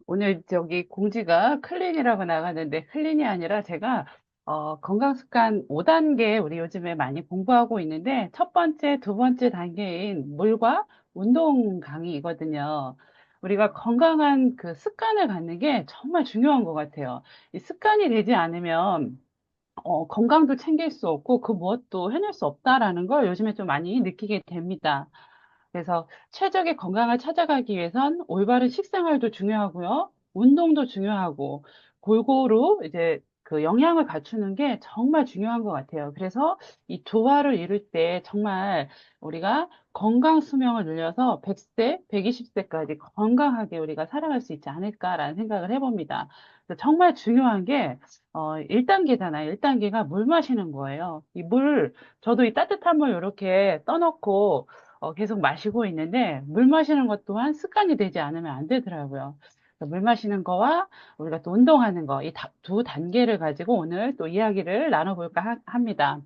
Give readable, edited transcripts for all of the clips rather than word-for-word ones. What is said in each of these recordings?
오늘 저기 공지가 클린이라고 나가는데 클린이 아니라 제가 건강습관 5단계 우리 요즘에 많이 공부하고 있는데 첫 번째, 두 번째 단계인 물과 운동 강의이거든요. 우리가 건강한 그 습관을 갖는 게 정말 중요한 것 같아요. 이 습관이 되지 않으면 건강도 챙길 수 없고 그 무엇도 해낼 수 없다라는 걸 요즘에 좀 많이 느끼게 됩니다. 그래서 최적의 건강을 찾아가기 위해선 올바른 식생활도 중요하고요. 운동도 중요하고 골고루 이제 그 영양을 갖추는 게 정말 중요한 것 같아요. 그래서 이 조화를 이룰 때 정말 우리가 건강 수명을 늘려서 100세, 120세까지 건강하게 우리가 살아갈 수 있지 않을까라는 생각을 해봅니다. 그래서 정말 중요한 게 1단계잖아요. 1단계가 물 마시는 거예요. 이 물, 저도 이 따뜻한 물 이렇게 떠놓고 계속 마시고 있는데 물 마시는 것 또한 습관이 되지 않으면 안 되더라고요. 그래서 물 마시는 거와 우리가 또 운동하는 거, 이 두 단계를 가지고 오늘 또 이야기를 나눠볼까 합니다.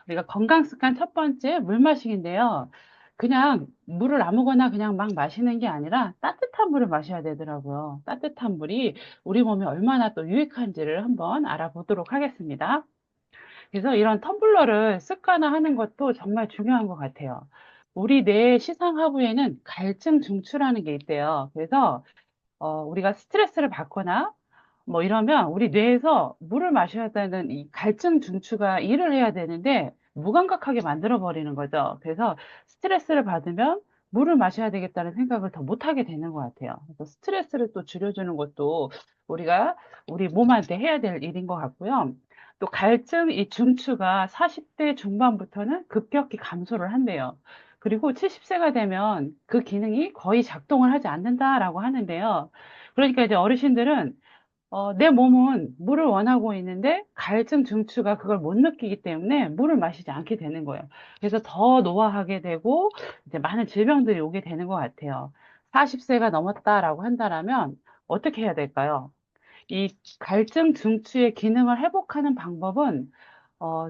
우리가 건강 습관 첫 번째 물 마시기인데요. 그냥 물을 아무거나 그냥 막 마시는 게 아니라 따뜻한 물을 마셔야 되더라고요. 따뜻한 물이 우리 몸에 얼마나 또 유익한지를 한번 알아보도록 하겠습니다. 그래서 이런 텀블러를 습관화하는 것도 정말 중요한 것 같아요. 우리 뇌의 시상 하부에는 갈증 중추라는 게 있대요. 그래서 우리가 스트레스를 받거나 뭐 이러면 우리 뇌에서 물을 마셔야 되는 이 갈증 중추가 일을 해야 되는데 무감각하게 만들어 버리는 거죠. 그래서 스트레스를 받으면 물을 마셔야 되겠다는 생각을 더 못하게 되는 것 같아요. 그래서 스트레스를 또 줄여주는 것도 우리가 우리 몸한테 해야 될 일인 것 같고요. 또 갈증 이 중추가 40대 중반부터는 급격히 감소를 한대요. 그리고 70세가 되면 그 기능이 거의 작동을 하지 않는다라고 하는데요. 그러니까 이제 어르신들은 내 몸은 물을 원하고 있는데 갈증 중추가 그걸 못 느끼기 때문에 물을 마시지 않게 되는 거예요. 그래서 더 노화하게 되고 이제 많은 질병들이 오게 되는 것 같아요. 40세가 넘었다라고 한다라면 어떻게 해야 될까요? 이 갈증 중추의 기능을 회복하는 방법은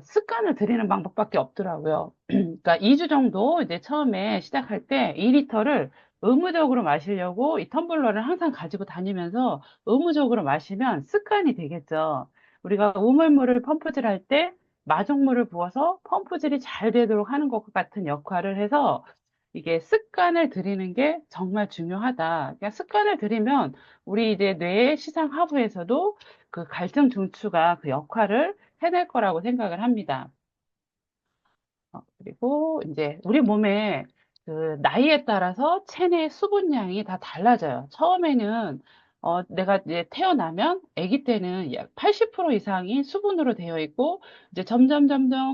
습관을 들이는 방법밖에 없더라고요. 그러니까 2주 정도 이제 처음에 시작할 때 2리터를 의무적으로 마시려고 이 텀블러를 항상 가지고 다니면서 의무적으로 마시면 습관이 되겠죠. 우리가 우물물을 펌프질 할 때 마중물을 부어서 펌프질이 잘 되도록 하는 것 같은 역할을 해서 이게 습관을 들이는 게 정말 중요하다. 그러니까 습관을 들이면 우리 이제 뇌의 시상 하부에서도 그 갈증 중추가 그 역할을 해낼 거라고 생각을 합니다. 그리고 이제 우리 몸에 그 나이에 따라서 체내 수분량이 다 달라져요. 처음에는 내가 이제 태어나면 아기 때는 약 80% 이상이 수분으로 되어 있고 이제 점점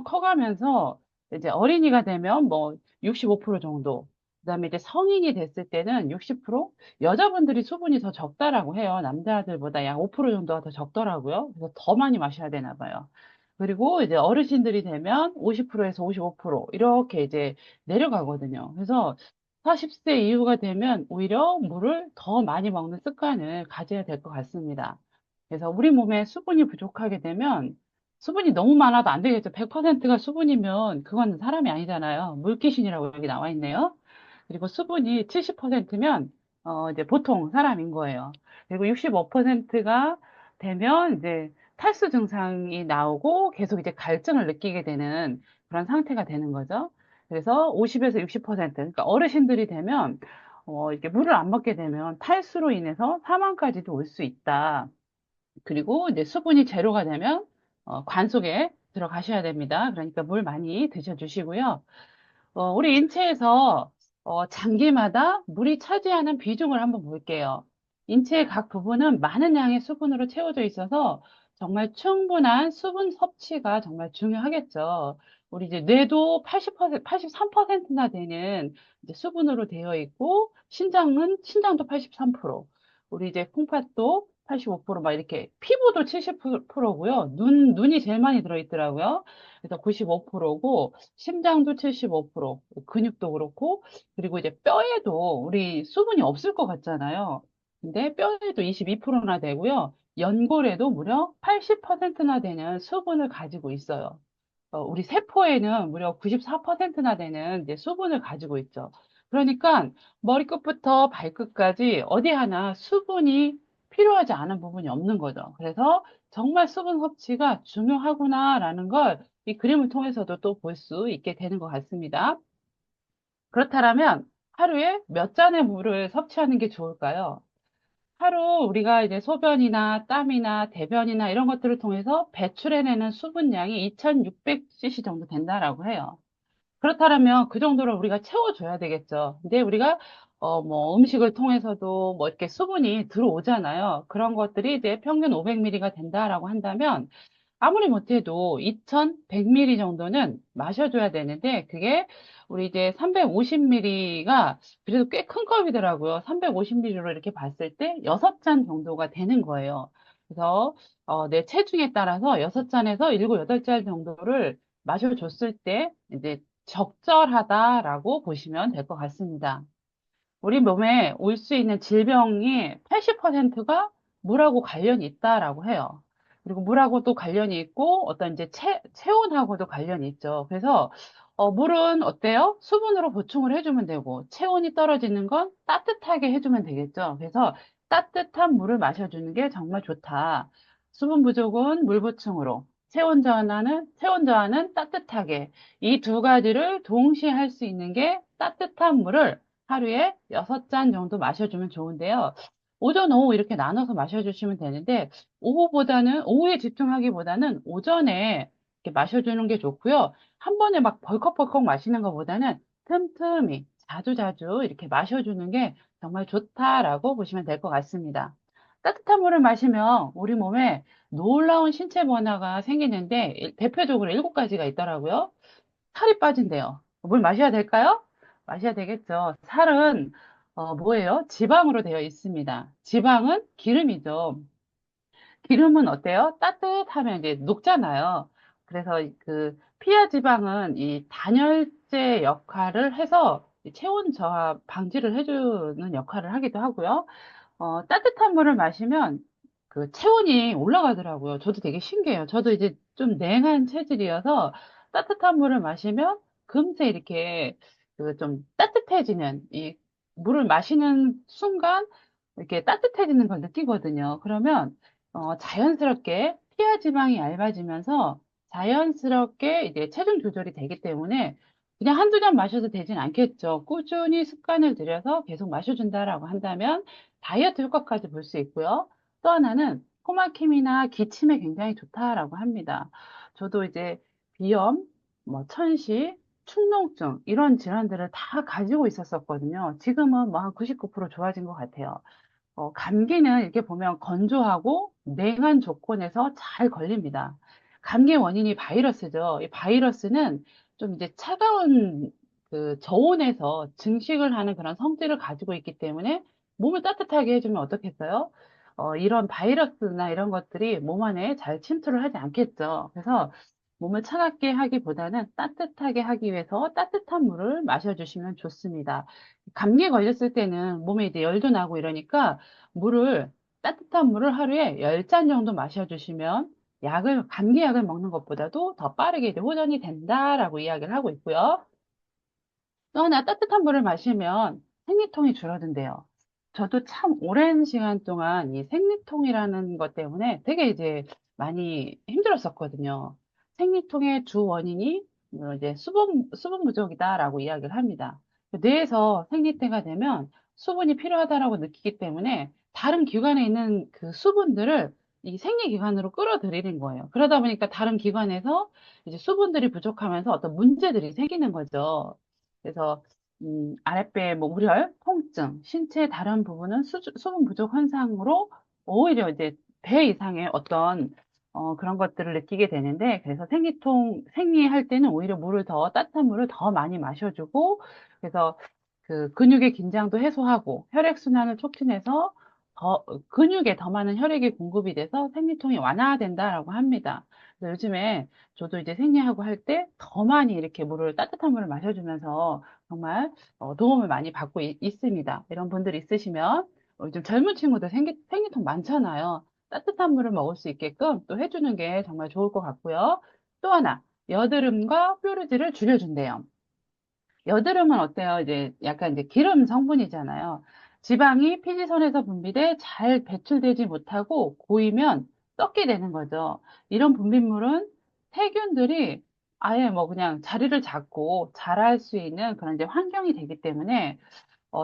커가면서 이제 어린이가 되면 뭐 65% 정도. 그다음에 이제 성인이 됐을 때는 60%? 여자분들이 수분이 더 적다라고 해요. 남자들보다 약 5% 정도가 더 적더라고요. 그래서 더 많이 마셔야 되나 봐요. 그리고 이제 어르신들이 되면 50%에서 55% 이렇게 이제 내려가거든요. 그래서 40세 이후가 되면 오히려 물을 더 많이 먹는 습관을 가져야 될 것 같습니다. 그래서 우리 몸에 수분이 부족하게 되면 수분이 너무 많아도 안 되겠죠. 100%가 수분이면 그건 사람이 아니잖아요. 물귀신이라고 여기 나와 있네요. 그리고 수분이 70%면 이제 보통 사람인 거예요. 그리고 65%가 되면 이제 탈수 증상이 나오고 계속 이제 갈증을 느끼게 되는 그런 상태가 되는 거죠. 그래서 50에서 60%, 그러니까 어르신들이 되면, 이렇게 물을 안 먹게 되면 탈수로 인해서 사망까지도 올 수 있다. 그리고 이제 수분이 제로가 되면, 관 속에 들어가셔야 됩니다. 그러니까 물 많이 드셔주시고요. 우리 인체에서 장기마다 물이 차지하는 비중을 한번 볼게요. 인체의 각 부분은 많은 양의 수분으로 채워져 있어서 정말 충분한 수분 섭취가 정말 중요하겠죠. 우리 이제 뇌도 80%, 83%나 되는 이제 수분으로 되어 있고, 신장도 83%, 우리 이제 콩팥도 85%막 이렇게, 피부도 70%고요. 눈이 제일 많이 들어있더라고요. 그래서 95%고, 심장도 75%, 근육도 그렇고, 그리고 이제 뼈에도 우리 수분이 없을 것 같잖아요. 근데 뼈에도 22%나 되고요. 연골에도 무려 80%나 되는 수분을 가지고 있어요. 우리 세포에는 무려 94%나 되는 이제 수분을 가지고 있죠. 그러니까 머리끝부터 발끝까지 어디 하나 수분이 필요하지 않은 부분이 없는 거죠. 그래서 정말 수분 섭취가 중요하구나라는 걸 이 그림을 통해서도 또 볼 수 있게 되는 것 같습니다. 그렇다면 하루에 몇 잔의 물을 섭취하는 게 좋을까요? 하루 우리가 이제 소변이나 땀이나 대변이나 이런 것들을 통해서 배출해내는 수분량이 2600cc 정도 된다라고 해요. 그렇다면 그 정도를 우리가 채워줘야 되겠죠. 근데 우리가 뭐 음식을 통해서도 뭐 이렇게 수분이 들어오잖아요. 그런 것들이 이제 평균 500ml가 된다라고 한다면 아무리 못해도 2100ml 정도는 마셔줘야 되는데 그게 우리 이제 350ml가 그래도 꽤 큰 컵이더라고요. 350ml로 이렇게 봤을 때 6잔 정도가 되는 거예요. 그래서 내 체중에 따라서 6잔에서 7, 8잔 정도를 마셔줬을 때 이제 적절하다라고 보시면 될 것 같습니다. 우리 몸에 올 수 있는 질병이 80%가 물하고 관련이 있다라고 해요. 그리고 물하고도 관련이 있고 어떤 이제 체온하고도 관련이 있죠. 그래서 물은 어때요? 수분으로 보충을 해주면 되고 체온이 떨어지는 건 따뜻하게 해주면 되겠죠. 그래서 따뜻한 물을 마셔주는 게 정말 좋다. 수분 부족은 물 보충으로, 체온 저하는 따뜻하게 이 두 가지를 동시에 할 수 있는 게 따뜻한 물을 하루에 6잔 정도 마셔주면 좋은데요. 오전, 오후 이렇게 나눠서 마셔주시면 되는데, 오후에 집중하기보다는 오전에 이렇게 마셔주는 게 좋고요. 한 번에 막 벌컥벌컥 마시는 것보다는 틈틈이, 자주자주 이렇게 마셔주는 게 정말 좋다라고 보시면 될 것 같습니다. 따뜻한 물을 마시면 우리 몸에 놀라운 신체 변화가 생기는데, 대표적으로 7가지가 있더라고요. 살이 빠진대요. 물 마셔야 될까요? 마셔야 되겠죠. 살은 뭐예요? 지방으로 되어 있습니다. 지방은 기름이죠. 기름은 어때요? 따뜻하면 이제 녹잖아요. 그래서 그 피하 지방은 이 단열재 역할을 해서 이 체온 저하 방지를 해주는 역할을 하기도 하고요. 따뜻한 물을 마시면 그 체온이 올라가더라고요. 저도 되게 신기해요. 저도 이제 좀 냉한 체질이어서 따뜻한 물을 마시면 금세 이렇게 그 좀 따뜻해지는 이 물을 마시는 순간 이렇게 따뜻해지는 걸 느끼거든요. 그러면 자연스럽게 피하 지방이 얇아지면서 자연스럽게 이제 체중 조절이 되기 때문에 그냥 한두 잔 마셔도 되진 않겠죠. 꾸준히 습관을 들여서 계속 마셔준다라고 한다면 다이어트 효과까지 볼 수 있고요. 또 하나는 코막힘이나 기침에 굉장히 좋다라고 합니다. 저도 이제 비염, 뭐 천식, 축농증 이런 질환들을 다 가지고 있었었거든요. 지금은 뭐 한 99% 좋아진 것 같아요. 감기는 이렇게 보면 건조하고 냉한 조건에서 잘 걸립니다. 감기 원인이 바이러스죠. 이 바이러스는 좀 이제 차가운 그 저온에서 증식을 하는 그런 성질을 가지고 있기 때문에 몸을 따뜻하게 해주면 어떻겠어요? 이런 바이러스나 이런 것들이 몸 안에 잘 침투를 하지 않겠죠. 그래서 몸을 차갑게 하기보다는 따뜻하게 하기 위해서 따뜻한 물을 마셔주시면 좋습니다. 감기에 걸렸을 때는 몸에 이제 열도 나고 이러니까 따뜻한 물을 하루에 10잔 정도 마셔주시면 감기약을 먹는 것보다도 더 빠르게 이제 호전이 된다라고 이야기를 하고 있고요. 또 하나 따뜻한 물을 마시면 생리통이 줄어든대요. 저도 참 오랜 시간 동안 이 생리통이라는 것 때문에 되게 이제 많이 힘들었었거든요. 생리통의 주 원인이 이제 수분 부족이다라고 이야기를 합니다. 뇌에서 생리대가 되면 수분이 필요하다라고 느끼기 때문에 다른 기관에 있는 그 수분들을 이 생리기관으로 끌어들이는 거예요. 그러다 보니까 다른 기관에서 이제 수분들이 부족하면서 어떤 문제들이 생기는 거죠. 그래서 아랫배 뭐 우열, 통증, 신체 다른 부분은 수분 부족 현상으로 오히려 이제 배 이상의 어떤 그런 것들을 느끼게 되는데 그래서 생리할 때는 오히려 따뜻한 물을 더 많이 마셔주고 그래서 그 근육의 긴장도 해소하고 혈액순환을 촉진해서 근육에 더 많은 혈액이 공급이 돼서 생리통이 완화된다라고 합니다. 그래서 요즘에 저도 이제 생리하고 할 때 더 많이 이렇게 따뜻한 물을 마셔주면서 정말 도움을 많이 받고 있습니다. 이런 분들 있으시면 요즘 젊은 친구들 생리통 많잖아요. 따뜻한 물을 먹을 수 있게끔 또 해주는 게 정말 좋을 것 같고요. 또 하나, 여드름과 뾰루지를 줄여준대요. 여드름은 어때요? 이제 약간 이제 기름 성분이잖아요. 지방이 피지선에서 분비돼 잘 배출되지 못하고 고이면 썩게 되는 거죠. 이런 분비물은 세균들이 아예 뭐 그냥 자리를 잡고 자랄 수 있는 그런 이제 환경이 되기 때문에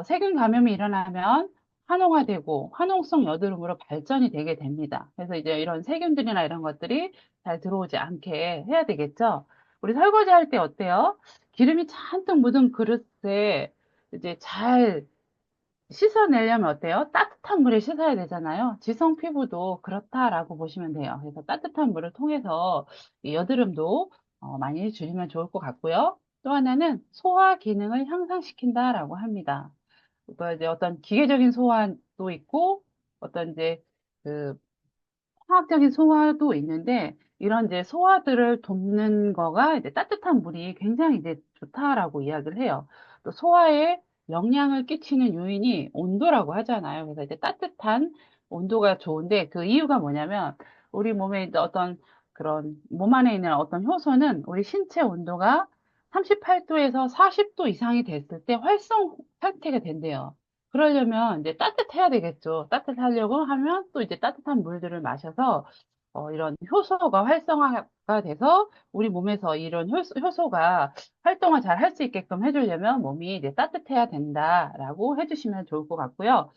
세균 감염이 일어나면 환원화되고 환원성 여드름으로 발전이 되게 됩니다. 그래서 이제 이런 세균들이나 이런 것들이 잘 들어오지 않게 해야 되겠죠. 우리 설거지 할 때 어때요? 기름이 잔뜩 묻은 그릇에 이제 잘 씻어내려면 어때요? 따뜻한 물에 씻어야 되잖아요. 지성 피부도 그렇다라고 보시면 돼요. 그래서 따뜻한 물을 통해서 이 여드름도 많이 줄이면 좋을 것 같고요. 또 하나는 소화 기능을 향상시킨다라고 합니다. 그러니까 이제 어떤 기계적인 소화도 있고 어떤 이제 그 화학적인 소화도 있는데 이런 이제 소화들을 돕는 거가 이제 따뜻한 물이 굉장히 이제 좋다라고 이야기를 해요. 또 소화에 영향을 끼치는 요인이 온도라고 하잖아요. 그래서 이제 따뜻한 온도가 좋은데 그 이유가 뭐냐면 우리 몸에 이제 어떤 그런 몸 안에 있는 어떤 효소는 우리 신체 온도가 38도에서 40도 이상이 됐을 때 활성 상태가 된대요. 그러려면 이제 따뜻해야 되겠죠. 따뜻하려고 하면 또 이제 따뜻한 물들을 마셔서 이런 효소가 활성화가 돼서 우리 몸에서 이런 효소가 활동을 잘 할 수 있게끔 해주려면 몸이 이제 따뜻해야 된다라고 해주시면 좋을 것 같고요.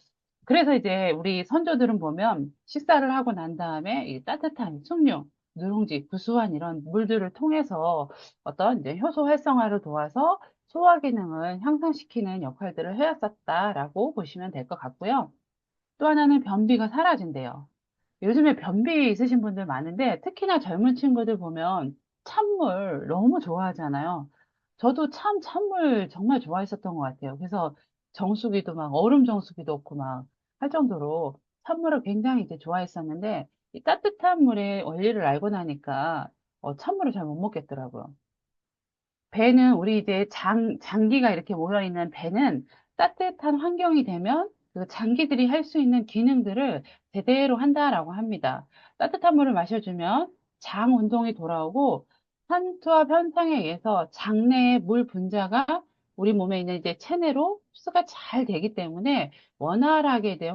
그래서 이제 우리 선조들은 보면 식사를 하고 난 다음에 이 따뜻한 숭늉, 누룽지, 구수한 이런 물들을 통해서 어떤 이제 효소 활성화를 도와서 소화 기능을 향상시키는 역할들을 해왔었다라고 보시면 될 것 같고요. 또 하나는 변비가 사라진대요. 요즘에 변비 있으신 분들 많은데 특히나 젊은 친구들 보면 찬물 너무 좋아하잖아요. 저도 참 찬물 정말 좋아했었던 것 같아요. 그래서 정수기도 막 얼음 정수기도 없고 막 할 정도로 찬물을 굉장히 이제 좋아했었는데 이 따뜻한 물의 원리를 알고 나니까 찬물을 잘 못 먹겠더라고요. 배는 우리 이제 장기가 이렇게 모여있는 배는 따뜻한 환경이 되면 그 장기들이 할 수 있는 기능들을 제대로 한다라고 합니다. 따뜻한 물을 마셔주면 장 운동이 돌아오고 산투압 현상에 의해서 장내의 물 분자가 우리 몸에 있는 이제 체내로 흡수가 잘 되기 때문에 원활하게 이제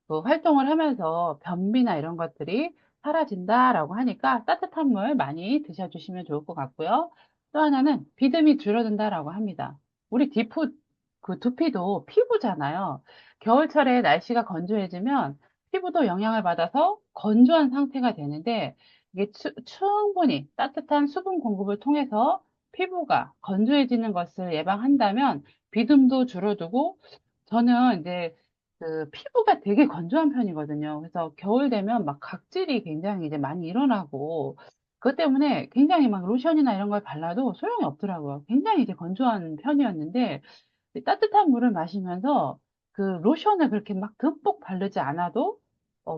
그 활동을 하면서 변비나 이런 것들이 사라진다라고 하니까 따뜻한 물 많이 드셔주시면 좋을 것 같고요. 또 하나는 비듬이 줄어든다라고 합니다. 우리 그 두피도 피부잖아요. 겨울철에 날씨가 건조해지면 피부도 영향을 받아서 건조한 상태가 되는데 이게 충분히 따뜻한 수분 공급을 통해서 피부가 건조해지는 것을 예방한다면 비듬도 줄어들고 저는 이제 그 피부가 되게 건조한 편이거든요. 그래서 겨울 되면 막 각질이 굉장히 이제 많이 일어나고 그것 때문에 굉장히 막 로션이나 이런 걸 발라도 소용이 없더라고요. 굉장히 이제 건조한 편이었는데 이 따뜻한 물을 마시면서 그 로션을 그렇게 막 듬뿍 바르지 않아도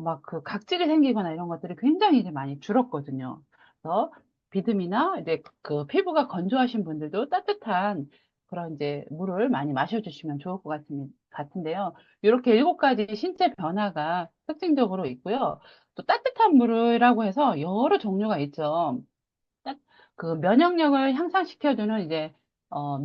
막 그 각질이 생기거나 이런 것들이 굉장히 이제 많이 줄었거든요. 그래서 비듬이나 이제 그 피부가 건조하신 분들도 따뜻한 그런 이제 물을 많이 마셔주시면 좋을 것 같은데요. 이렇게 7가지 신체 변화가 특징적으로 있고요. 또 따뜻한 물이라고 해서 여러 종류가 있죠. 딱 그 면역력을 향상시켜주는 이제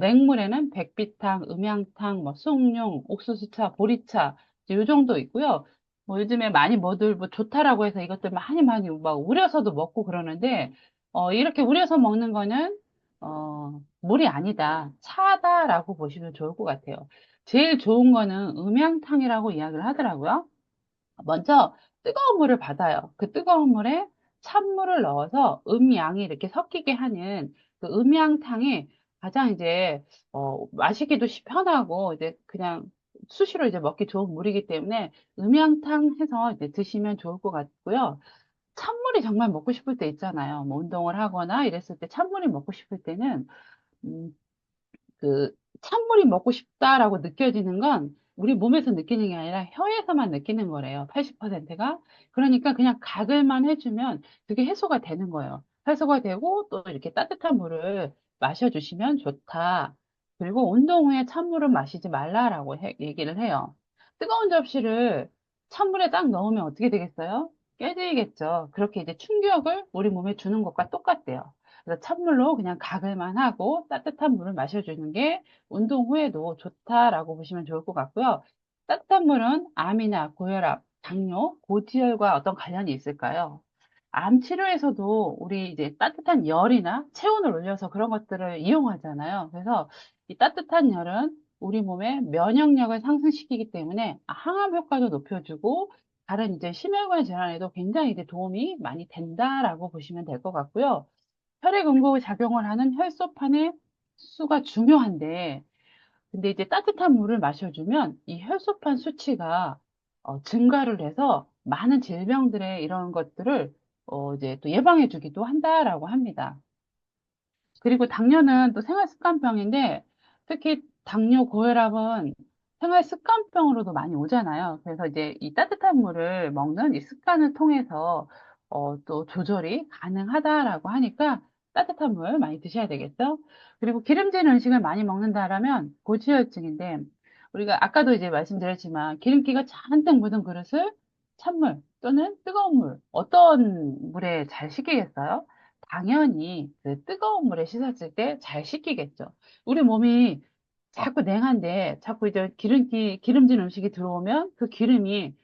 맹물에는 백비탕, 음양탕, 뭐 숭늉, 옥수수차, 보리차 이 정도 있고요. 뭐 요즘에 많이 뭐들 뭐 좋다라고 해서 이것들 많이 많이 막 우려서도 먹고 그러는데 이렇게 우려서 먹는 거는 물이 아니다, 차다라고 보시면 좋을 것 같아요. 제일 좋은 거는 음양탕이라고 이야기를 하더라고요. 먼저 뜨거운 물을 받아요. 그 뜨거운 물에 찬물을 넣어서 음양이 이렇게 섞이게 하는 그 음양탕이 가장 이제 마시기도 편하고 이제 그냥 수시로 이제 먹기 좋은 물이기 때문에 음양탕 해서 이제 드시면 좋을 것 같고요. 찬물이 정말 먹고 싶을 때 있잖아요. 뭐 운동을 하거나 이랬을 때 찬물이 먹고 싶을 때는 음, 그 찬물이 먹고 싶다라고 느껴지는 건 우리 몸에서 느끼는 게 아니라 혀에서만 느끼는 거래요. 80%가. 그러니까 그냥 가글만 해주면 그게 해소가 되는 거예요. 해소가 되고 또 이렇게 따뜻한 물을 마셔주시면 좋다. 그리고 운동 후에 찬물은 마시지 말라라고 얘기를 해요. 뜨거운 접시를 찬물에 딱 넣으면 어떻게 되겠어요? 깨지겠죠. 그렇게 이제 충격을 우리 몸에 주는 것과 똑같대요. 그래서 찬물로 그냥 가글만 하고 따뜻한 물을 마셔주는 게 운동 후에도 좋다라고 보시면 좋을 것 같고요. 따뜻한 물은 암이나 고혈압, 당뇨, 고지혈과 어떤 관련이 있을까요? 암 치료에서도 우리 이제 따뜻한 열이나 체온을 올려서 그런 것들을 이용하잖아요. 그래서 이 따뜻한 열은 우리 몸의 면역력을 상승시키기 때문에 항암 효과도 높여주고 다른 이제 심혈관 질환에도 굉장히 이제 도움이 많이 된다라고 보시면 될 것 같고요. 혈액 응고 작용을 하는 혈소판의 수가 중요한데, 근데 이제 따뜻한 물을 마셔주면 이 혈소판 수치가 증가를 해서 많은 질병들의 이런 것들을 이제 또 예방해주기도 한다라고 합니다. 그리고 당뇨는 또 생활습관병인데 특히 당뇨, 고혈압은 생활습관병으로도 많이 오잖아요. 그래서 이제 이 따뜻한 물을 먹는 이 습관을 통해서 또 조절이 가능하다라고 하니까 따뜻한 물 많이 드셔야 되겠죠. 그리고 기름진 음식을 많이 먹는다라면 고지혈증인데 우리가 아까도 이제 말씀드렸지만 기름기가 잔뜩 묻은 그릇을 찬물 또는 뜨거운 물 어떤 물에 잘 식히겠어요? 당연히 그 뜨거운 물에 씻었을 때 잘 씻기겠죠. 우리 몸이 자꾸 냉한데 자꾸 이제 기름진 음식이 들어오면 그 기름이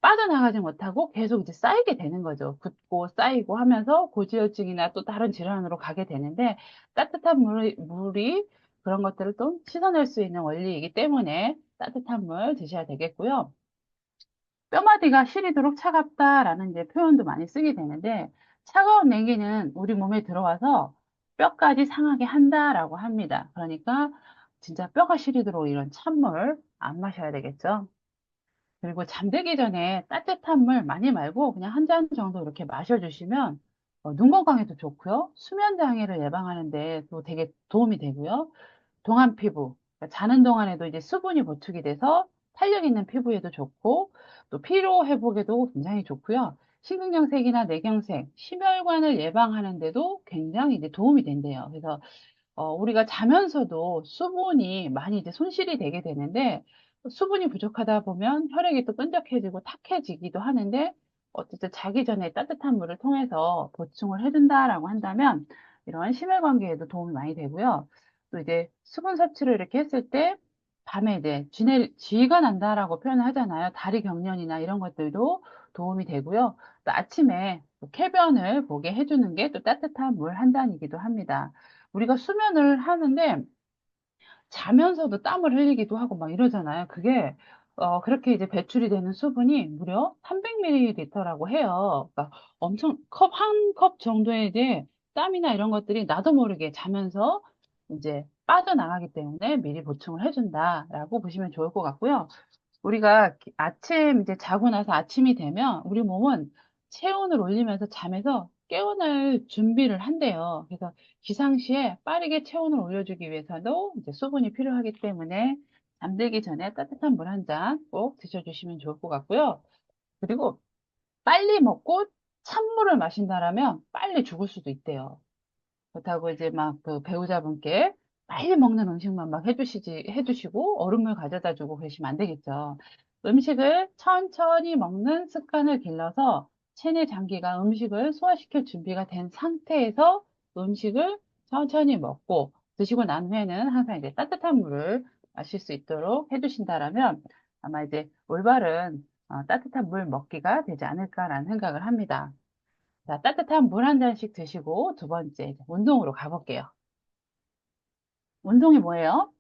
빠져나가지 못하고 계속 이제 쌓이게 되는 거죠. 붓고 쌓이고 하면서 고지혈증이나 또 다른 질환으로 가게 되는데 따뜻한 물이 그런 것들을 또 씻어낼 수 있는 원리이기 때문에 따뜻한 물 드셔야 되겠고요. 뼈마디가 시리도록 차갑다라는 이제 표현도 많이 쓰게 되는데 차가운 냉기는 우리 몸에 들어와서 뼈까지 상하게 한다라고 합니다. 그러니까 진짜 뼈가 시리도록 이런 찬물 안 마셔야 되겠죠. 그리고 잠들기 전에 따뜻한 물 많이 말고 그냥 한 잔 정도 이렇게 마셔주시면 눈 건강에도 좋고요. 수면 장애를 예방하는 데 또 되게 도움이 되고요. 동안 피부, 그러니까 자는 동안에도 이제 수분이 보충이 돼서 탄력 있는 피부에도 좋고, 또 피로 회복에도 굉장히 좋고요. 심근경색이나 뇌경색, 심혈관을 예방하는 데도 굉장히 이제 도움이 된대요. 그래서 우리가 자면서도 수분이 많이 이제 손실이 되게 되는데, 수분이 부족하다 보면 혈액이 또 끈적해지고 탁해지기도 하는데, 어쨌든 자기 전에 따뜻한 물을 통해서 보충을 해준다라고 한다면, 이런 심혈관계에도 도움이 많이 되고요. 또 이제 수분 섭취를 이렇게 했을 때, 밤에 이제 쥐가 난다라고 표현을 하잖아요. 다리 경련이나 이런 것들도 도움이 되고요. 또 아침에 또 쾌변을 보게 해주는 게 또 따뜻한 물 한 잔이기도 합니다. 우리가 수면을 하는데 자면서도 땀을 흘리기도 하고 막 이러잖아요. 그게 그렇게 이제 배출이 되는 수분이 무려 300ml라고 해요. 그러니까 엄청 한 컵 정도의 이제 땀이나 이런 것들이 나도 모르게 자면서 이제 빠져나가기 때문에 미리 보충을 해준다라고 보시면 좋을 것 같고요. 우리가 아침 이제 자고 나서 아침이 되면 우리 몸은 체온을 올리면서 잠에서 깨어날 준비를 한대요. 그래서 기상시에 빠르게 체온을 올려주기 위해서도 이제 수분이 필요하기 때문에 잠들기 전에 따뜻한 물 한 잔 꼭 드셔주시면 좋을 것 같고요. 그리고 빨리 먹고 찬물을 마신다라면 빨리 죽을 수도 있대요. 그렇다고 이제 막 그 배우자분께 빨리 먹는 음식만 막 해주시고 얼음물 가져다 주고 그러시면 안 되겠죠. 음식을 천천히 먹는 습관을 길러서 체내 장기가 음식을 소화시킬 준비가 된 상태에서 음식을 천천히 먹고 드시고 난 후에는 항상 이제 따뜻한 물을 마실 수 있도록 해주신다라면 아마 이제 올바른 따뜻한 물 먹기가 되지 않을까라는 생각을 합니다. 자, 따뜻한 물 한 잔씩 드시고 두 번째 이제 운동으로 가볼게요. 운동이 뭐예요?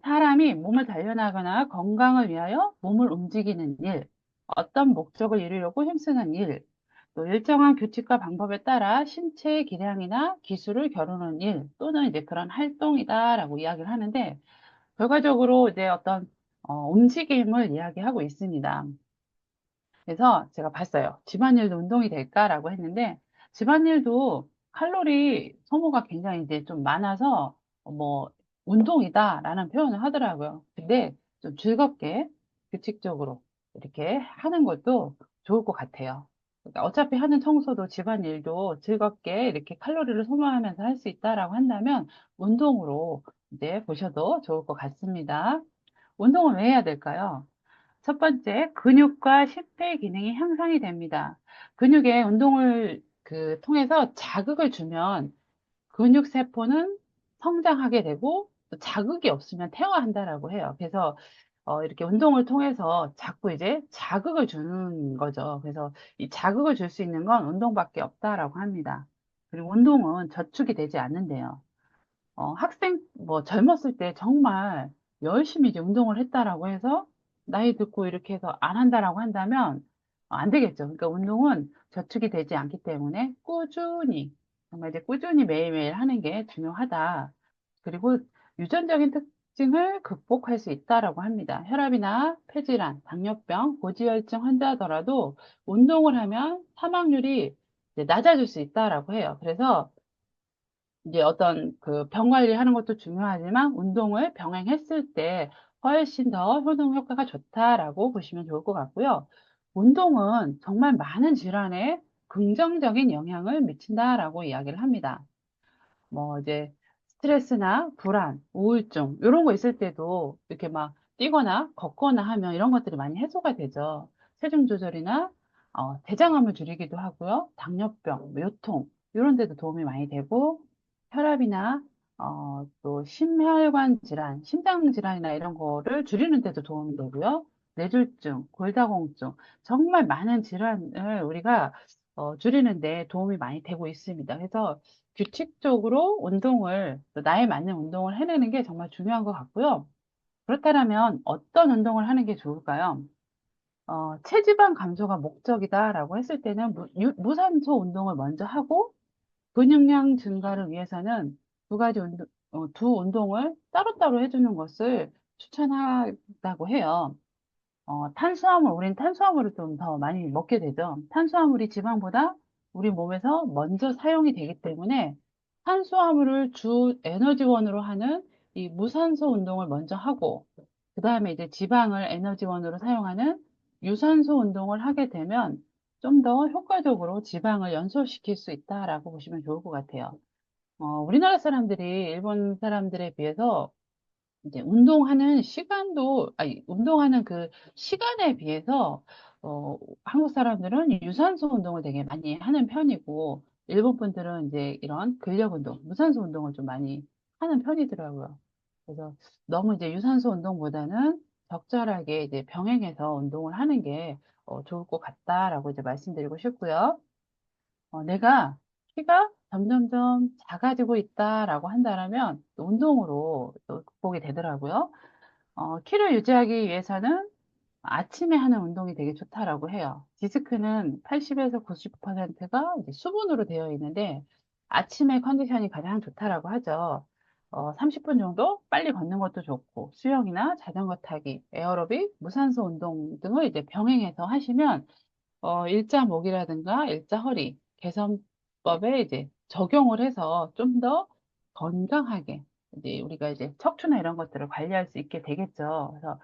사람이 몸을 단련하거나 건강을 위하여 몸을 움직이는 일, 어떤 목적을 이루려고 힘쓰는 일, 또 일정한 규칙과 방법에 따라 신체의 기량이나 기술을 겨루는 일 또는 이제 그런 활동이다라고 이야기를 하는데 결과적으로 이제 어떤 움직임을 이야기하고 있습니다. 그래서 제가 봤어요. 집안일도 운동이 될까라고 했는데, 집안일도 칼로리 소모가 굉장히 이제 좀 많아서, 뭐, 운동이다라는 표현을 하더라고요. 근데 좀 즐겁게, 규칙적으로 이렇게 하는 것도 좋을 것 같아요. 그러니까 어차피 하는 청소도 집안일도 즐겁게 이렇게 칼로리를 소모하면서 할 수 있다라고 한다면, 운동으로 이제 보셔도 좋을 것 같습니다. 운동을 왜 해야 될까요? 첫 번째, 근육과 심폐 기능이 향상이 됩니다. 근육에 운동을 통해서 자극을 주면 근육세포는 성장하게 되고 또 자극이 없으면 퇴화한다라고 해요. 그래서 이렇게 운동을 통해서 자꾸 이제 자극을 주는 거죠. 그래서 이 자극을 줄 수 있는 건 운동밖에 없다라고 합니다. 그리고 운동은 저축이 되지 않는데요. 뭐 젊었을 때 정말 열심히 이제 운동을 했다라고 해서 나이 듣고 이렇게 해서 안 한다라고 한다면 안 되겠죠. 그러니까 운동은 저축이 되지 않기 때문에 꾸준히, 정말 이제 꾸준히 매일매일 하는 게 중요하다. 그리고 유전적인 특징을 극복할 수 있다라고 합니다. 혈압이나 폐질환, 당뇨병, 고지혈증 환자더라도 운동을 하면 사망률이 이제 낮아질 수 있다라고 해요. 그래서 이제 어떤 그 병 관리하는 것도 중요하지만 운동을 병행했을 때 훨씬 더 효능 효과가 좋다라고 보시면 좋을 것 같고요. 운동은 정말 많은 질환에 긍정적인 영향을 미친다라고 이야기를 합니다. 뭐 이제 스트레스나 불안, 우울증 이런 거 있을 때도 이렇게 막 뛰거나 걷거나 하면 이런 것들이 많이 해소가 되죠. 체중 조절이나 대장암을 줄이기도 하고요. 당뇨병, 뭐 요통 이런 데도 도움이 많이 되고 혈압이나 또 심혈관 질환, 심장 질환이나 이런 거를 줄이는 데도 도움이 되고요. 뇌졸중, 골다공증 정말 많은 질환을 우리가 줄이는 데 도움이 많이 되고 있습니다. 그래서 규칙적으로 운동을, 또 나에 맞는 운동을 해내는 게 정말 중요한 것 같고요. 그렇다면 어떤 운동을 하는 게 좋을까요? 체지방 감소가 목적이다라고 했을 때는 무산소 운동을 먼저 하고 근육량 증가를 위해서는 두 운동을 따로따로 해주는 것을 추천한다고 해요. 우린 탄수화물을 좀 더 많이 먹게 되죠. 탄수화물이 지방보다 우리 몸에서 먼저 사용이 되기 때문에 탄수화물을 주 에너지원으로 하는 이 무산소 운동을 먼저 하고, 그 다음에 이제 지방을 에너지원으로 사용하는 유산소 운동을 하게 되면 좀 더 효과적으로 지방을 연소시킬 수 있다라고 보시면 좋을 것 같아요. 우리나라 사람들이 일본 사람들에 비해서 이제 운동하는 시간도, 아니, 운동하는 그 시간에 비해서, 한국 사람들은 유산소 운동을 되게 많이 하는 편이고, 일본 분들은 이제 이런 근력 운동, 무산소 운동을 좀 많이 하는 편이더라고요. 그래서 너무 이제 유산소 운동보다는 적절하게 이제 병행해서 운동을 하는 게 좋을 것 같다라고 이제 말씀드리고 싶고요. 내가 키가 점점점 작아지고 있다라고 한다면 운동으로 또 극복이 되더라고요. 키를 유지하기 위해서는 아침에 하는 운동이 되게 좋다라고 해요. 디스크는 80에서 90%가 이제 수분으로 되어 있는데 아침에 컨디션이 가장 좋다라고 하죠. 30분 정도 빨리 걷는 것도 좋고 수영이나 자전거 타기, 에어로빅, 무산소 운동 등을 이제 병행해서 하시면 일자목이라든가 일자허리 개선법에 이제 적용을 해서 좀 더 건강하게 이제 우리가 이제 척추나 이런 것들을 관리할 수 있게 되겠죠. 그래서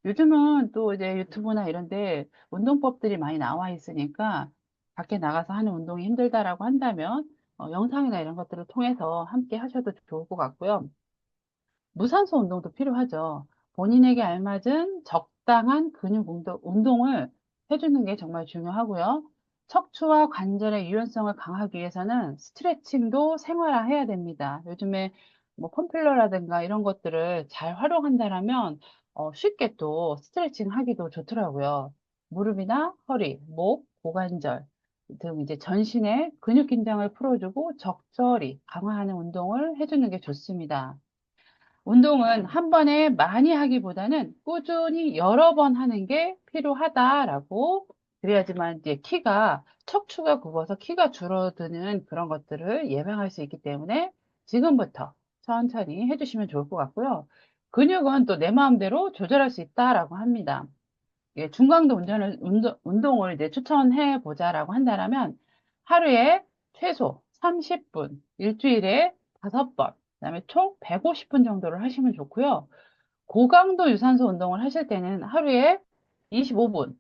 요즘은 또 이제 유튜브나 이런 데 운동법들이 많이 나와 있으니까 밖에 나가서 하는 운동이 힘들다라고 한다면 영상이나 이런 것들을 통해서 함께 하셔도 좋을 것 같고요. 무산소 운동도 필요하죠. 본인에게 알맞은 적당한 운동을 해주는 게 정말 중요하고요. 척추와 관절의 유연성을 강화하기 위해서는 스트레칭도 생활화해야 됩니다. 요즘에 뭐 펌필러라든가 이런 것들을 잘 활용한다라면 쉽게 또 스트레칭 하기도 좋더라고요. 무릎이나 허리, 목, 고관절 등 이제 전신의 근육 긴장을 풀어주고 적절히 강화하는 운동을 해주는 게 좋습니다. 운동은 한 번에 많이 하기보다는 꾸준히 여러 번 하는 게 필요하다라고 그래야지만 이제 척추가 굽어서 키가 줄어드는 그런 것들을 예방할 수 있기 때문에 지금부터 천천히 해주시면 좋을 것 같고요. 근육은 또 내 마음대로 조절할 수 있다라고 합니다. 예, 중강도 운동을 이제 추천해 보자라고 한다면 하루에 최소 30분, 일주일에 5번, 그다음에 총 150분 정도를 하시면 좋고요. 고강도 유산소 운동을 하실 때는 하루에 25분,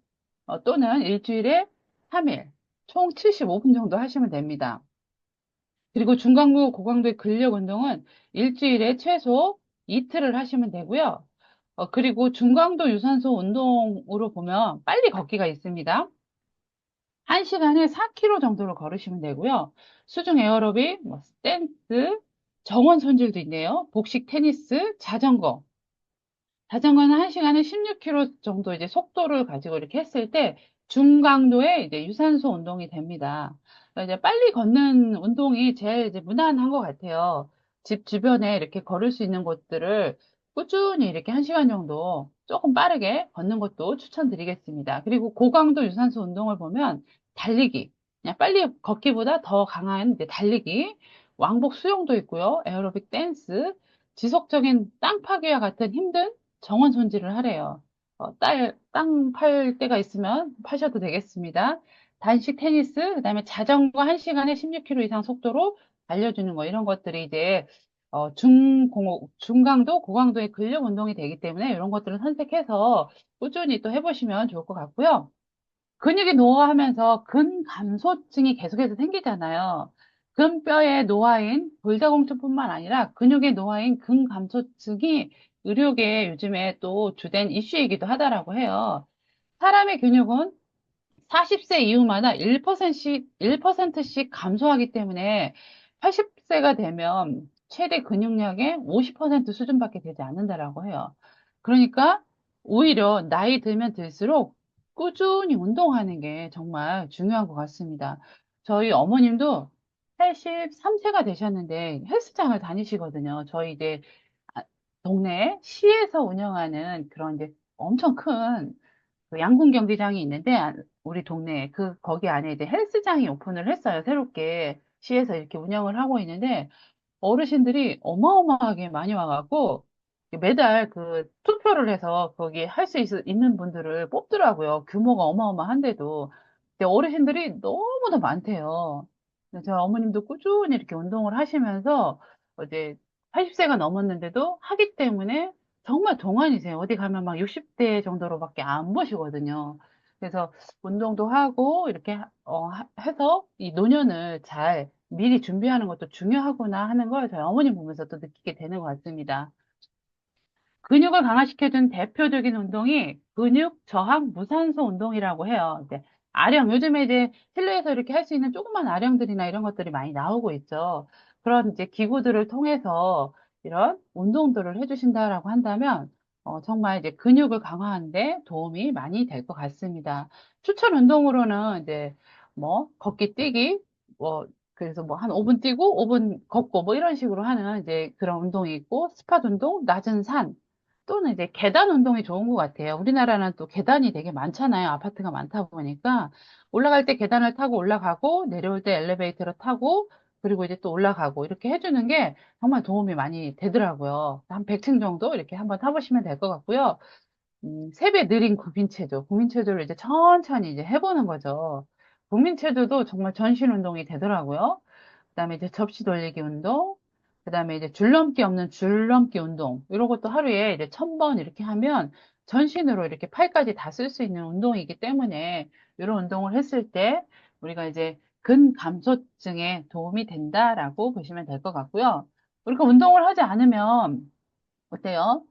또는 일주일에 3일, 총 75분 정도 하시면 됩니다. 그리고 중강도, 고강도의 근력 운동은 일주일에 최소 이틀을 하시면 되고요. 그리고 중강도 유산소 운동으로 보면 빨리 걷기가 있습니다. 1시간에 4km 정도를 걸으시면 되고요. 수중 에어로빅, 뭐, 댄스, 정원 손질도 있네요. 복식 테니스, 자전거. 자전거는 1시간에 16km 정도 이제 속도를 가지고 이렇게 했을 때 중강도의 이제 유산소 운동이 됩니다. 그러니까 이제 빨리 걷는 운동이 제일 이제 무난한 것 같아요. 집 주변에 이렇게 걸을 수 있는 곳들을 꾸준히 이렇게 1시간 정도 조금 빠르게 걷는 것도 추천드리겠습니다. 그리고 고강도 유산소 운동을 보면 달리기, 그냥 빨리 걷기보다 더 강한 이제 달리기, 왕복 수영도 있고요. 에어로빅 댄스, 지속적인 땅 파기와 같은 힘든 정원 손질을 하래요. 땅 팔 데가 있으면 파셔도 되겠습니다. 단식 테니스, 그다음에 자전거 1시간에 16km 이상 속도로 달려주는 거, 이런 것들이 이제, 중강도, 고강도의 근력 운동이 되기 때문에 이런 것들을 선택해서 꾸준히 또 해보시면 좋을 것 같고요. 근육이 노화하면서 근감소증이 계속해서 생기잖아요. 근뼈의 노화인 골다공증뿐만 아니라 근육의 노화인 근감소증이 의료계에 요즘에 또 주된 이슈이기도 하다라고 해요. 사람의 근육은 40세 이후마다 1%씩 감소하기 때문에 80세가 되면 최대 근육량의 50% 수준밖에 되지 않는다라고 해요. 그러니까 오히려 나이 들면 들수록 꾸준히 운동하는 게 정말 중요한 것 같습니다. 저희 어머님도 83세가 되셨는데 헬스장을 다니시거든요. 저희 이제 아, 동네 시에서 운영하는 그런 이제 엄청 큰 그 양궁 경기장이 있는데 우리 동네에 거기 안에 이제 헬스장이 오픈을 했어요. 새롭게 시에서 이렇게 운영을 하고 있는데 어르신들이 어마어마하게 많이 와갖고 매달 그 투표를 해서 거기 할 수 있는 분들을 뽑더라고요. 규모가 어마어마한데도. 근데 어르신들이 너무나 많대요. 그래서 저희 어머님도 꾸준히 이렇게 운동을 하시면서 이제 80세가 넘었는데도 하기 때문에 정말 동안이세요. 어디 가면 막 60대 정도로밖에 안 보시거든요. 그래서 운동도 하고 이렇게 해서 이 노년을 잘 미리 준비하는 것도 중요하구나 하는 걸 저희 어머님 보면서 또 느끼게 되는 것 같습니다. 근육을 강화시켜준 대표적인 운동이 근육 저항 무산소 운동이라고 해요. 이제 요즘에 이제 실내에서 이렇게 할 수 있는 조그만 아령들이나 이런 것들이 많이 나오고 있죠. 그런 이제 기구들을 통해서 이런 운동들을 해주신다라고 한다면, 정말 이제 근육을 강화하는 데 도움이 많이 될 것 같습니다. 추천 운동으로는 이제 뭐, 걷기, 뛰기, 뭐, 그래서 뭐 한 5분 뛰고 5분 걷고 뭐 이런 식으로 하는 이제 그런 운동이 있고, 스팟 운동, 낮은 산, 또는 이제 계단 운동이 좋은 것 같아요. 우리나라는 또 계단이 되게 많잖아요. 아파트가 많다 보니까 올라갈 때 계단을 타고 올라가고 내려올 때 엘리베이터를 타고 그리고 이제 또 올라가고 이렇게 해주는 게 정말 도움이 많이 되더라고요. 한 100층 정도 이렇게 한번 타보시면 될 것 같고요. 세배 느린 국민체조, 국민체조를 이제 천천히 이제 해보는 거죠. 국민체조도 정말 전신 운동이 되더라고요. 그다음에 이제 접시 돌리기 운동, 그다음에 이제 줄넘기 없는 줄넘기 운동, 이런 것도 하루에 이제 1000번 이렇게 하면 전신으로 이렇게 팔까지 다 쓸 수 있는 운동이기 때문에 이런 운동을 했을 때 우리가 이제 근감소증에 도움이 된다라고 보시면 될 것 같고요. 우리가 운동을 하지 않으면 어때요?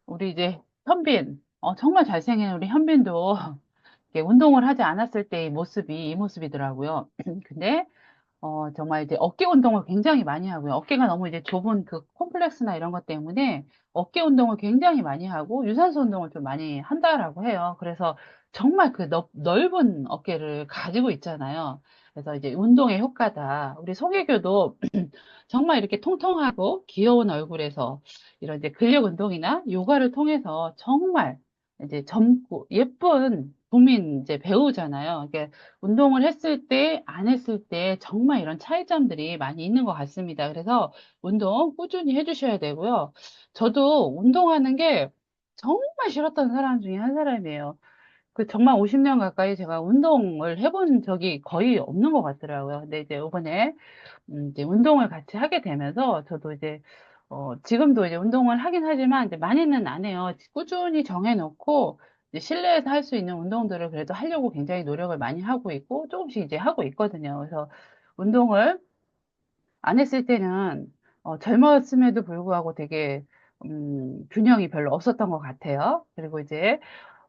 우리 이제 현빈, 정말 잘생긴 우리 현빈도 이렇게 운동을 하지 않았을 때의 모습이 이 모습이더라고요. 근데 정말 이제 어깨 운동을 굉장히 많이 하고요. 어깨가 너무 이제 좁은 그 콤플렉스나 이런 것 때문에 어깨 운동을 굉장히 많이 하고 유산소 운동을 좀 많이 한다라고 해요. 그래서 정말 그 넓은 어깨를 가지고 있잖아요. 그래서 이제 운동의 효과다. 우리 송혜교도 정말 이렇게 통통하고 귀여운 얼굴에서 이런 이제 근력 운동이나 요가를 통해서 정말 이제 젊고 예쁜 국민 이제 배우잖아요. 이게 운동을 했을 때, 안 했을 때 정말 이런 차이점들이 많이 있는 것 같습니다. 그래서 운동 꾸준히 해주셔야 되고요. 저도 운동하는 게 정말 싫었던 사람 중에 한 사람이에요. 그 정말 50년 가까이 제가 운동을 해본 적이 거의 없는 것 같더라고요. 근데 이제 이번에 이제 운동을 같이 하게 되면서 저도 이제 지금도 이제 운동을 하긴 하지만 이제 많이는 안 해요. 꾸준히 정해놓고 이제 실내에서 할 수 있는 운동들을 그래도 하려고 굉장히 노력을 많이 하고 있고 조금씩 이제 하고 있거든요. 그래서 운동을 안 했을 때는 젊었음에도 불구하고 되게 균형이 별로 없었던 것 같아요. 그리고 이제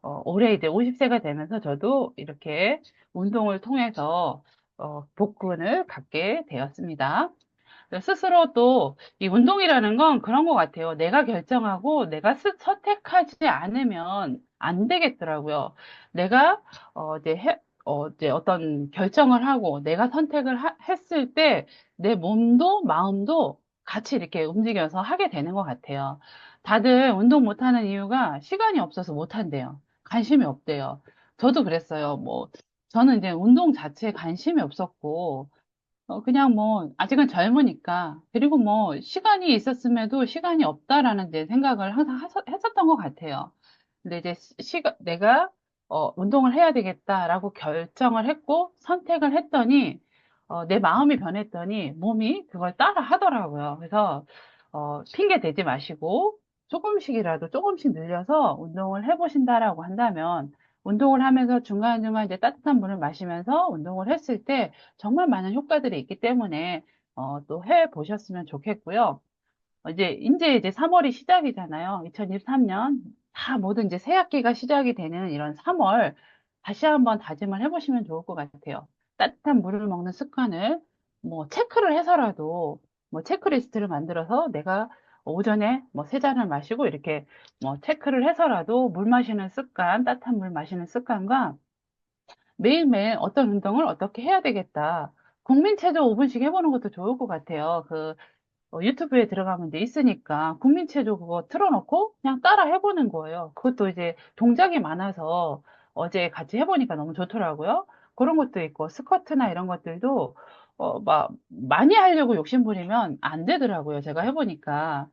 올해 이제 50세가 되면서 저도 이렇게 운동을 통해서 복근을 갖게 되었습니다. 스스로 또 이 운동이라는 건 그런 것 같아요. 내가 결정하고 내가 선택하지 않으면 안 되겠더라고요. 내가 이제 어떤 결정을 하고 내가 선택을 했을 때 내 몸도 마음도 같이 이렇게 움직여서 하게 되는 것 같아요. 다들 운동 못하는 이유가 시간이 없어서 못한대요. 관심이 없대요. 저도 그랬어요. 뭐 저는 이제 운동 자체에 관심이 없었고 그냥 뭐, 아직은 젊으니까. 그리고 뭐, 시간이 있었음에도 시간이 없다라는 이제 생각을 항상 했었던 것 같아요. 근데 이제 내가, 운동을 해야 되겠다라고 결정을 했고, 선택을 했더니, 내 마음이 변했더니, 몸이 그걸 따라 하더라고요. 그래서, 핑계 대지 마시고, 조금씩이라도 조금씩 늘려서 운동을 해보신다라고 한다면, 운동을 하면서 중간중간 이제 따뜻한 물을 마시면서 운동을 했을 때, 정말 많은 효과들이 있기 때문에 또 해 보셨으면 좋겠고요. 이제 3월이 시작이잖아요. 2023년 다 모든 이제 새 학기가 시작이 되는 이런 3월 다시 한번 다짐을 해보시면 좋을 것 같아요. 따뜻한 물을 먹는 습관을 뭐 체크를 해서라도 뭐 체크리스트를 만들어서 내가 오전에 뭐 세 잔을 마시고 이렇게 뭐 체크를 해서라도 물 마시는 습관, 따뜻한 물 마시는 습관과 매일매일 어떤 운동을 어떻게 해야 되겠다. 국민체조 5분씩 해보는 것도 좋을 것 같아요. 유튜브에 들어가면 이제 있으니까 국민체조 그거 틀어놓고 그냥 따라 해보는 거예요. 그것도 이제 동작이 많아서 어제 같이 해보니까 너무 좋더라고요. 그런 것도 있고 스쿼트나 이런 것들도 막 많이 하려고 욕심부리면 안 되더라고요. 제가 해보니까.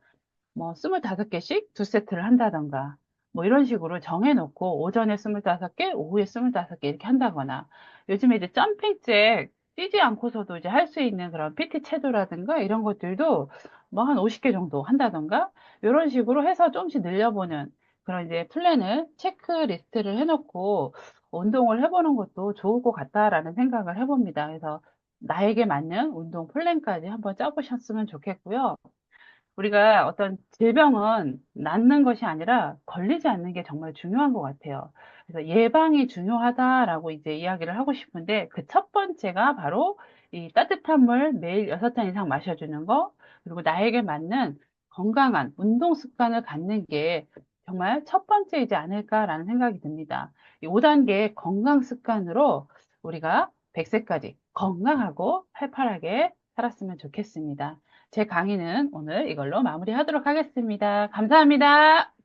뭐 25개씩 두 세트를 한다던가 뭐 이런 식으로 정해놓고 오전에 25개, 오후에 25개 이렇게 한다거나 요즘에 이제 점핑잭 뛰지 않고서도 이제 할 수 있는 그런 PT 체조라든가 이런 것들도 뭐 한 50개 정도 한다던가 이런 식으로 해서 조금씩 늘려보는 그런 이제 플랜을 체크리스트를 해놓고 운동을 해보는 것도 좋을 것 같다라는 생각을 해봅니다. 그래서 나에게 맞는 운동 플랜까지 한번 짜보셨으면 좋겠고요. 우리가 어떤 질병은 낫는 것이 아니라 걸리지 않는 게 정말 중요한 것 같아요. 그래서 예방이 중요하다라고 이제 이야기를 하고 싶은데 그 첫 번째가 바로 이 따뜻한 물 매일 6잔 이상 마셔주는 거, 그리고 나에게 맞는 건강한 운동 습관을 갖는 게 정말 첫 번째이지 않을까라는 생각이 듭니다. 이 5단계 건강 습관으로 우리가 100세까지 건강하고 활발하게 살았으면 좋겠습니다. 제 강의는 오늘 이걸로 마무리하도록 하겠습니다. 감사합니다.